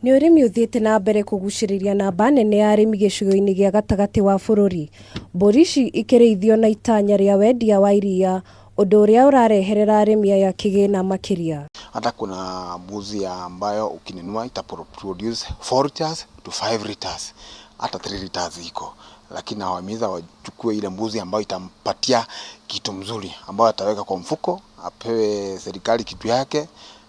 Nĩ ũrĩmi ũthiĩte na mbere kũgucĩrĩria namba nene ya arĩmi gĩcigo-inĩ gĩa gatagatĩ wa bũrũri. Mbũri ici ikĩrĩithio na itanya rĩa wendia wa iria, ũndũ ũrĩa ũrareherera arĩmi aya kĩgĩna makĩria. Hata kuna mbuzi ambayo ukinunua itaproduce 4 liters to 5 liters, hata 3 liters iko. Lakini nawahimiza wachukue ile mbuzi ambayo itampatia kitu mzuri, ambayo ataweka kwa mfuko, apewe serikali kitu yake,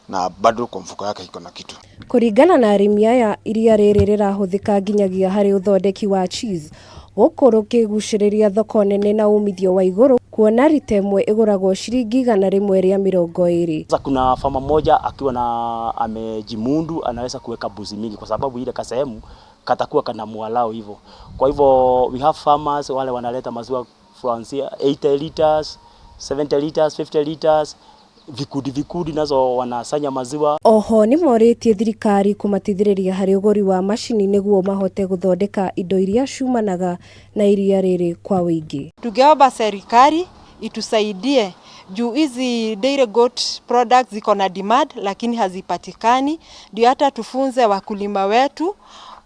na bado kwa mfuko yake iko na kitu. Kũringana na arĩmi aya, iria rĩrĩ rĩrahũthĩka nginyagia harĩ ũthondeki wa cheese, gũkũ rũkĩgucĩrĩria thoko nene na umithio wa iguru, kuona rita ĩmwe ĩgũragwo ciringi 120. Sasa kuna fama moja akiwa na amejimundu anaweza kuweka mbuzi mingi kwa sababu ile kasehemu katakuwa kana mwalao hivyo. Kwa hivyo we have farmers wale wanaleta maziwa kuanzia 80 liters, 70 liters, 50 liters, vikudi nazo wanasanya maziwa. Oho nĩ morĩtie thirikari kũmatithĩrĩria harĩ ũgũri wa macini nĩguo mahote gũthondeka indo iria ciumanaga na iria rĩrĩ kwa wingi. Tungeomba serikali itusaidie juu hizi dairy goat products ziko na demand lakini hazipatikani, ndio hata tufunze wakulima wetu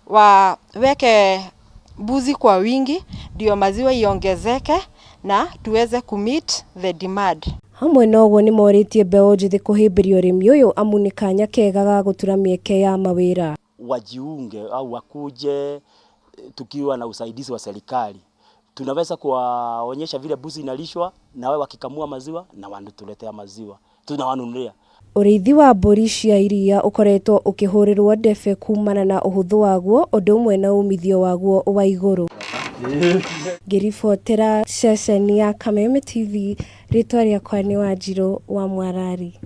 waweke mbuzi kwa wingi ndio maziwa iongezeke na tuweze kumeet the demand. Hamwe noguo nĩ morĩtie mbeũ njĩthĩ kũhĩmbĩria ũrĩmi ũyũ amu nĩ kanya kega ga gũtura mĩeke ya mawĩra. Wajiunge au wakuje tukiwa na usaidizi wa serikali. Tunaweza kuwaonyesha vile mbuzi inalishwa na wao wakikamua maziwa na wanatuletea maziwa. Tunawanunulia. Ũrĩithi wa mbũri cia iria ũkoretwo ũkĩhũrĩrwo ndebe kuumana na ũhũthũ waguo ũndũ ũmwe na umithio waguo wa iguru. Ngĩribotera ceceni ya Kameme TV, rĩtwa rĩakwa nĩ Wanjiru wa Mwarari.